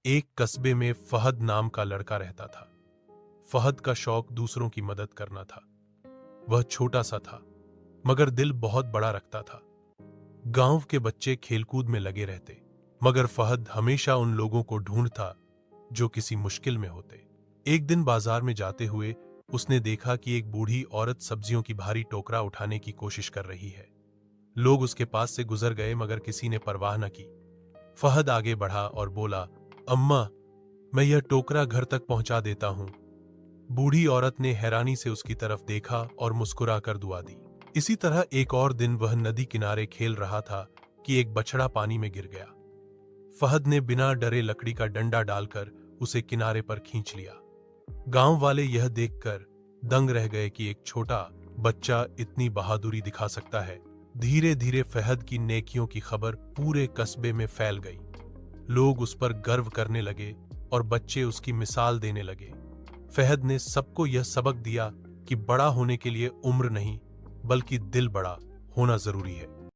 एक कस्बे में फहद नाम का लड़का रहता था। फहद का शौक दूसरों की मदद करना था। वह छोटा सा था, मगर दिल बहुत बड़ा रखता था। गांव के बच्चे खेलकूद में लगे रहते, मगर फहद हमेशा उन लोगों को ढूंढता जो किसी मुश्किल में होते। एक दिन बाजार में जाते हुए उसने देखा कि एक बूढ़ी औरत सब्जियों की भारी टोकरा उठाने की कोशिश कर रही है। लोग उसके पास से गुजर गए, मगर किसी ने परवाह न की। फहद आगे बढ़ा और बोला, अम्मा, मैं यह टोकरा घर तक पहुंचा देता हूं। बूढ़ी औरत ने हैरानी से उसकी तरफ देखा और मुस्कुराकर दुआ दी। इसी तरह एक और दिन वह नदी किनारे खेल रहा था कि एक बछड़ा पानी में गिर गया। फहद ने बिना डरे लकड़ी का डंडा डालकर उसे किनारे पर खींच लिया। गांव वाले यह देखकर दंग रह गए कि एक छोटा बच्चा इतनी बहादुरी दिखा सकता है। धीरे धीरे फहद की नेकियों की खबर पूरे कस्बे में फैल गई। लोग उस पर गर्व करने लगे और बच्चे उसकी मिसाल देने लगे। फहद ने सबको यह सबक दिया कि बड़ा होने के लिए उम्र नहीं, बल्कि दिल बड़ा होना जरूरी है।